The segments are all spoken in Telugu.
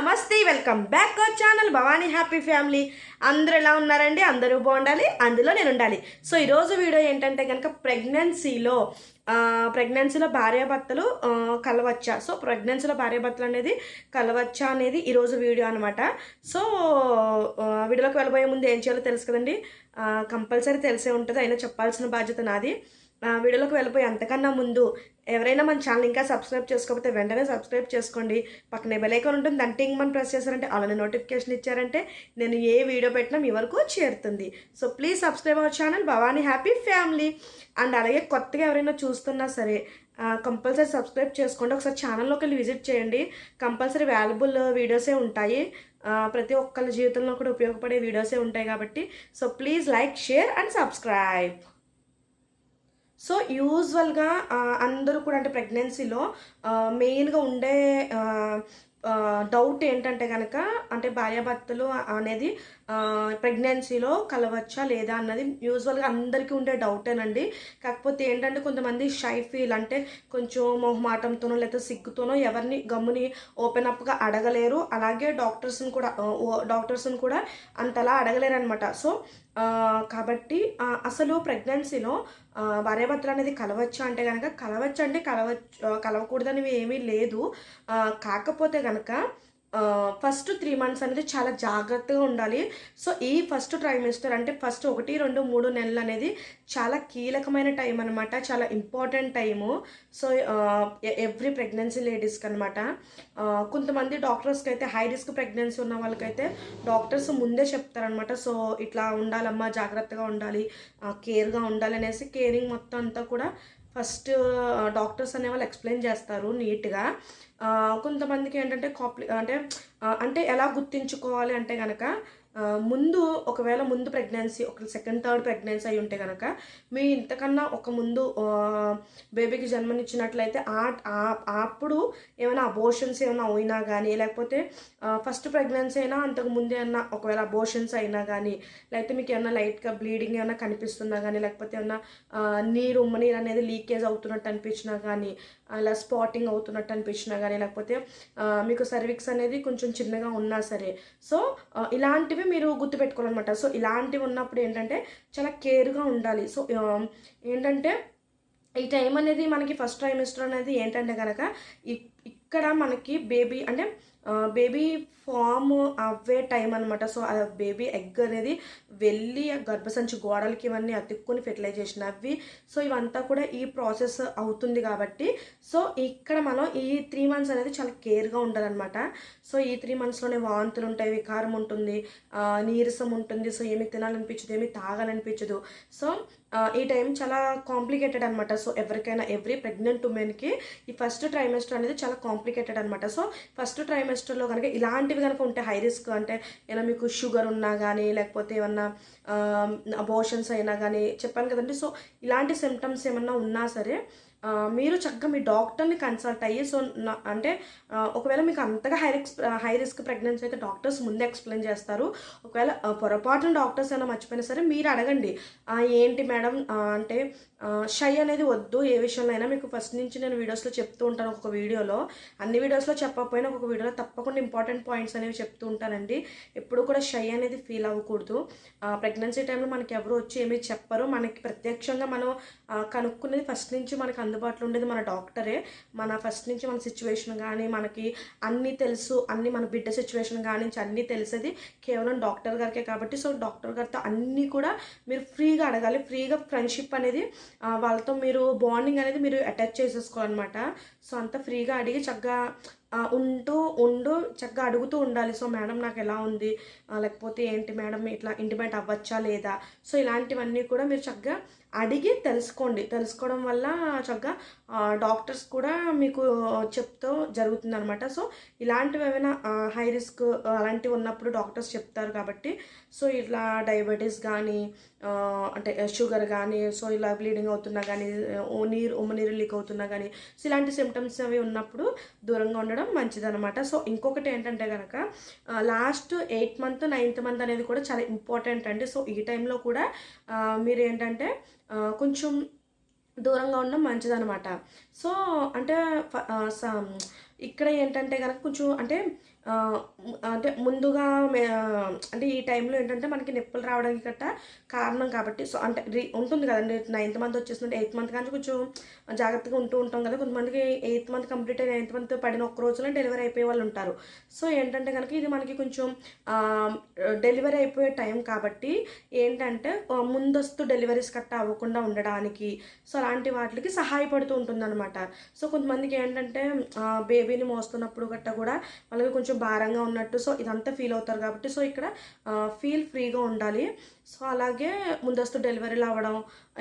నమస్తే, welcome back our channel Bhavani happy family. అందరూ ఎలా ఉన్నారండి? అందరూ బాగుండాలి, అందులో నేను ఉండాలి. సో ఈరోజు వీడియో ఏంటంటే కనుక ప్రెగ్నెన్సీలో భార్యాభర్తలు కలవచ్చా, సో ప్రెగ్నెన్సీలో భార్యాభర్తలు అనేది కలవచ్చా అనేది ఈరోజు వీడియో అనమాట. సో వీడియోలోకి వెళ్ళబోయే ముందు ఏం చేయాలో తెలుసు కదండి, కంపల్సరీ తెలిసే ఉంటుంది, అయినా చెప్పాల్సిన బాధ్యత నాది. వీడియోలోకి వెళ్ళిపోయి అంతకన్నా ముందు ఎవరైనా మన ఛానల్ ఇంకా సబ్స్క్రైబ్ చేసుకోకపోతే వెంటనే సబ్స్క్రైబ్ చేసుకోండి. పక్కనే బెల్ ఐకాన్ ఉంటుంది, దాన్ని టింగ్ మనం ప్రెస్ చేశారంటే అలానే నోటిఫికేషన్ ఇచ్చారంటే నేను ఏ వీడియో పెట్టినా మీ వరకు చేరుతుంది. So please subscribe our channel Bhavani happy family. And అలాగే కొత్తగా ఎవరైనా చూస్తున్నా సరే కంపల్సరీ సబ్స్క్రైబ్ చేసుకోండి. ఒకసారి ఛానల్లోకి వెళ్ళి విజిట్ చేయండి, కంపల్సరీ వాల్యుబుల్ వీడియోసే ఉంటాయి, ప్రతి ఒక్కరి జీవితంలో కూడా ఉపయోగపడే వీడియోసే ఉంటాయి కాబట్టి. So please like, share and subscribe. So యూజువల్గా అందరూ కూడా అంటే ప్రెగ్నెన్సీలో మెయిన్గా ఉండే డౌట్ ఏంటంటే కనుక అంటే భార్యాభర్తలు అనేది ప్రెగ్నెన్సీలో కలవచ్చా లేదా అన్నది యూజువల్గా అందరికీ ఉండే డౌటేనండి. కాకపోతే ఏంటంటే కొంతమంది షై ఫీల్, అంటే కొంచెం మొహమాటంతోనో లేదా సిగ్గుతోనో ఎవరిని గమ్ముని ఓపెన్ అప్గా అడగలేరు. అలాగే డాక్టర్స్ని కూడా అంతలా అడగలేరు అనమాట. సో కాబట్టి అసలు ప్రెగ్నెన్సీలో భార్యాభర్తలు అనేది కలవచ్చా అంటే కనుక కలవకూడదని ఏమీ లేదు. కాకపోతే కనుక ఫస్ట్ 3 months అనేది చాలా జాగ్రత్తగా ఉండాలి. సో ఈ ఫస్ట్ ట్రైమిస్టర్ అంటే ఫస్ట్ 1, 2, 3 నెలలు అనేది చాలా కీలకమైన టైం అనమాట, చాలా important time. So every pregnancy లేడీస్కి అనమాట. కొంతమంది డాక్టర్స్కి అయితే హై రిస్క్ ప్రెగ్నెన్సీ ఉన్న వాళ్ళకైతే డాక్టర్స్ ముందే చెప్తారనమాట. సో ఇట్లా ఉండాలమ్మా, జాగ్రత్తగా ఉండాలి, కేర్గా ఉండాలి అనేసి కేరింగ్ మొత్తం అంతా కూడా ఫస్ట్ డాక్టర్స్ అనేవాళ్ళు ఎక్స్ప్లెయిన్ చేస్తారు నీట్గా. కొంతమందికి ఏంటంటే అంటే ఎలా గుర్తించుకోవాలి అంటే కనుక ఒకవేళ ముందు ప్రెగ్నెన్సీ, ఒక సెకండ్ థర్డ్ ప్రెగ్నెన్సీ అయి ఉంటే కనుక మీ ఇంతకన్నా ఒక ముందు బేబీకి జన్మనిచ్చినట్లయితే అప్పుడు ఏమైనా అబోషన్స్ ఏమైనా అయినా కానీ, లేకపోతే ఫస్ట్ ప్రెగ్నెన్సీ అయినా అంతకు ముందే ఏమన్నా ఒకవేళ అబోషన్స్ అయినా కానీ, లేకపోతే మీకు ఏమన్నా లైట్గా బ్లీడింగ్ ఏమైనా కనిపిస్తున్నా కానీ, లేకపోతే ఏమన్నా ఉమ్మనీరు అనేది లీకేజ్ అవుతున్నట్టు అనిపించినా కానీ, అలా స్పాటింగ్ అవుతున్నట్టు అనిపించినా కానీ, లేకపోతే మీకు సర్విక్స్ అనేది కొంచెం చిన్నగా ఉన్నా సరే, సో ఇలాంటివి మీరు గుర్తుపెట్టుకోవాలన్నమాట. సో ఇలాంటివి ఉన్నప్పుడు ఏంటంటే చాలా కేర్గా ఉండాలి. సో ఏంటంటే ఈ టైం అనేది మనకి ఫస్ట్ ట్రైమిస్టర్ అనేది ఏంటంటే కనుక ఇక్కడ మనకి బేబీ ఫామ్ అవ్వే టైం అనమాట. సో ఆ బేబీ ఎగ్ అనేది వెళ్ళి గర్భసంచి గోడలకి ఇవన్నీ అతుక్కుని ఫెర్టిలైజేషన్ అవి, సో ఇవంతా కూడా ఈ ప్రాసెస్ అవుతుంది కాబట్టి సో ఇక్కడ మనం ఈ 3 months అనేది చాలా కేర్గా ఉండాలన్నమాట. సో ఈ 3 monthsలోనే వాంతులు ఉంటాయి, వికారం ఉంటుంది, నీరసం ఉంటుంది, సో ఏమి తినాలనిపించదు, ఏమి తాగాలనిపించదు. సో ఈ టైం చాలా కాంప్లికేటెడ్ అనమాట. సో ఎవరికైనా ఎవ్రీ ప్రెగ్నెంట్ ఉమెన్కి ఈ ఫస్ట్ ట్రైమెస్టర్ అనేది చాలా కాంప్లికేటెడ్ అనమాట. సో ఫస్ట్ ట్రైమెస్టర్లో కనుక ఇలాంటివి కనుక ఉంటే హై రిస్క్, అంటే ఏమైనా మీకు షుగర్ ఉన్నా కానీ, లేకపోతే ఏమన్నా అబోషన్స్ అయినా కానీ చెప్పాను కదండి. సో ఇలాంటి సిమ్టమ్స్ ఏమన్నా ఉన్నా సరే మీరు చక్కగా మీ డాక్టర్ని కన్సల్ట్ అయ్యి, సో అంటే ఒకవేళ మీకు అంతగా హై రిస్క్ ప్రెగ్నెన్సీ అయితే డాక్టర్స్ ముందే ఎక్స్ప్లెయిన్ చేస్తారు. ఒకవేళ పొరపాటున డాక్టర్స్ ఏమైనా మర్చిపోయినా సరే మీరు అడగండి, ఏంటి మేడం అంటే షై అనేది వద్దు, ఏ విషయంలో అయినా మీకు ఫస్ట్ నుంచి నేను వీడియోస్లో చెప్తూ ఉంటాను. ఒక వీడియోలో, అన్ని వీడియోస్లో చెప్పకపోయినా ఒక వీడియోలో తప్పకుండా ఇంపార్టెంట్ పాయింట్స్ అనేవి చెప్తూ ఉంటానండి. ఎప్పుడు కూడా షై అనేది ఫీల్ అవ్వకూడదు. ప్రెగ్నెన్సీ టైంలో మనకి ఎవరు వచ్చి ఏమీ చెప్పరు, మనకి ప్రత్యక్షంగా మనం కనుక్కునేది ఫస్ట్ నుంచి మనకు అందుబాటులో ఉండేది మన డాక్టరే. మన ఫస్ట్ నుంచి మన సిచ్యువేషన్ కానీ మనకి అన్నీ తెలుసు, అన్నీ మన బిడ్డ సిచ్యువేషన్ కానీ అన్నీ తెలిసేది కేవలం డాక్టర్ గారికే కాబట్టి సో డాక్టర్ గారితో అన్నీ కూడా మీరు ఫ్రీగా అడగాలి. ఫ్రీగా ఫ్రెండ్షిప్ అనేది వాళ్ళతో మీరు బాండింగ్ అనేది మీరు అటాచ్ చేసేసుకోవాలన్నమాట. సో అంత ఫ్రీగా అడిగి చక్కగా ఉంటూ చక్కగా అడుగుతూ ఉండాలి. సో మేడం నాకు ఎలా ఉంది, లేకపోతే ఏంటి మేడం ఇట్లా ఇంటిమేట్ అవ్వచ్చా లేదా, సో ఇలాంటివన్నీ కూడా మీరు చక్కగా అడిగి తెలుసుకోవడం వల్ల చక్కగా డాక్టర్స్ కూడా మీకు చెప్తూ జరుగుతుంది అనమాట. సో ఇలాంటివి ఏమైనా హై రిస్క్ అలాంటివి ఉన్నప్పుడు డాక్టర్స్ చెప్తారు కాబట్టి సో ఇట్లా డయాబెటీస్ కానీ అంటే షుగర్ కానీ, సో ఇలా బ్లీడింగ్ అవుతున్నా కానీ, ఉమ్మనీరు లీక్ అవుతున్నా కానీ, సో ఇలాంటి సిమ్టమ్స్ అవి ఉన్నప్పుడు దూరంగా ఉండడం మంచిదన్నమాట. సో ఇంకొకటి ఏంటంటే కనుక last 8th month 9th month అనేది కూడా చాలా ఇంపార్టెంట్ అండి. సో ఈ టైంలో కూడా మీరు ఏంటంటే కొంచెం దూరంగా ఉండడం మంచిదన్నమాట. సో అంటే ఇక్కడ ఏంటంటే గనక కొంచెం అంటే అంటే ముందుగా అంటే ఈ టైంలో ఏంటంటే మనకి నొప్పులు రావడానికి గట్టా కారణం కాబట్టి సో అంటే ఉంటుంది కదండి 9th మంత్ వచ్చేసిందంటే 8th మంత్ కానీ కొంచెం జాగ్రత్తగా ఉంటూ ఉంటాం కదా. కొంతమందికి 8th మంత్ కంప్లీట్ అయ్యి 9th మంత్ పడిన ఒక్క రోజులో డెలివరీ అయిపోయే వాళ్ళు ఉంటారు. సో ఏంటంటే కనుక ఇది మనకి కొంచెం డెలివరీ అయిపోయే టైం కాబట్టి ఏంటంటే ముందస్తు డెలివరీస్ కట్ట అవ్వకుండా ఉండడానికి సో అలాంటి వాటికి సహాయపడుతూ ఉంటుందన్నమాట. సో కొంతమందికి ఏంటంటే బేబీని మోస్తున్నప్పుడు గట్ట కూడా వాళ్ళకి కొంచెం భారంగా ఉన్నట్టు సో ఇదంతా ఫీల్ అవుతారు కాబట్టి సో ఇక్కడ ఫీల్ ఫ్రీగా ఉండాలి. సో అలాగే ముందస్తు డెలివరీలు అవ్వడం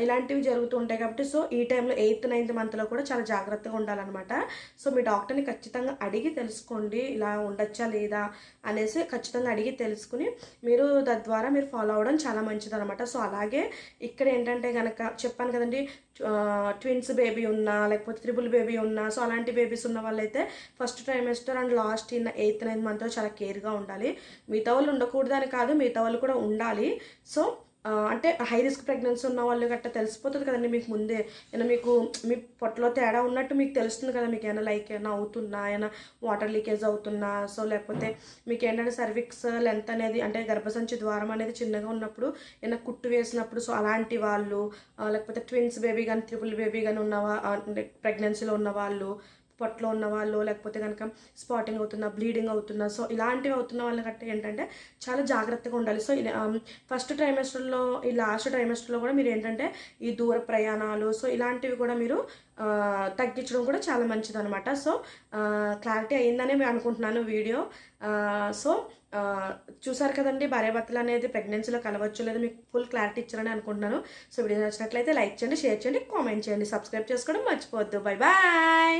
ఇలాంటివి జరుగుతూ ఉంటాయి కాబట్టి సో ఈ టైంలో 8th 9th మంత్లో కూడా చాలా జాగ్రత్తగా ఉండాలన్నమాట. సో మీ డాక్టర్ని ఖచ్చితంగా అడిగి తెలుసుకోండి ఇలా ఉండొచ్చా లేదా అనేసి ఖచ్చితంగా అడిగి తెలుసుకుని మీరు తద్వారా మీరు ఫాలో అవ్వడం చాలా మంచిదన్నమాట. సో అలాగే ఇక్కడ ఏంటంటే కనుక చెప్పాను కదండి ట్విన్స్ బేబీ ఉన్నా లేకపోతే త్రిబుల్ బేబీ ఉన్నా సో అలాంటి బేబీస్ ఉన్న వాళ్ళైతే first trimester and last in 8th 9th మంత్లో చాలా కేర్గా ఉండాలి. మిగతా వాళ్ళు ఉండకూడదని కాదు, మిగతా వాళ్ళు కూడా ఉండాలి. సో అంటే హై రిస్క్ ప్రెగ్నెన్సీ ఉన్న వాళ్ళు గట్టా తెలిసిపోతుంది కదండి మీకు ముందే. ఏమైనా మీకు మీ పొట్టలో తేడా ఉన్నట్టు మీకు తెలుస్తుంది కదా, మీకు ఏమైనా లైక్ ఏమైనా అవుతున్నా, ఏమైనా వాటర్ లీకేజ్ అవుతున్నా, సో లేకపోతే మీకు ఏంటంటే సర్విక్స్ లెంత్ అనేది అంటే గర్భసంచి ద్వారం అనేది చిన్నగా ఉన్నప్పుడు ఏమైనా కుట్టు వేసినప్పుడు సో అలాంటి వాళ్ళు, లేకపోతే ట్విన్స్ బేబీ కానీ త్రిపుల్ బేబీ కానీ ప్రెగ్నెన్సీలో ఉన్న వాళ్ళు, పొట్టలో ఉన్న వాళ్ళు, లేకపోతే కనుక స్పాటింగ్ అవుతున్నా బ్లీడింగ్ అవుతున్నా సో ఇలాంటివి అవుతున్న వాళ్ళ గట్ట ఏంటంటే చాలా జాగ్రత్తగా ఉండాలి. సో ఫస్ట్ ట్రైమెస్టర్లో ఈ లాస్ట్ ట్రైమెస్టర్లో కూడా మీరు ఏంటంటే ఈ దూర ప్రయాణాలు సో ఇలాంటివి కూడా మీరు తగ్గించడం కూడా చాలా మంచిదన్నమాట. సో క్లారిటీ అయిందనే నేను అనుకుంటున్నాను వీడియో. సో చూసారు కదండి భార్యాభర్తలు అనేది ప్రెగ్నెన్సీలో కలవచ్చు లేదా మీకు ఫుల్ క్లారిటీ ఇచ్చారని అనుకుంటున్నాను. సో వీడియో నచ్చినట్లయితే లైక్ చేయండి, షేర్ చేయండి, కామెంట్ చేయండి, సబ్స్క్రైబ్ చేసుకోవడం మర్చిపోవద్దు. Bye bye.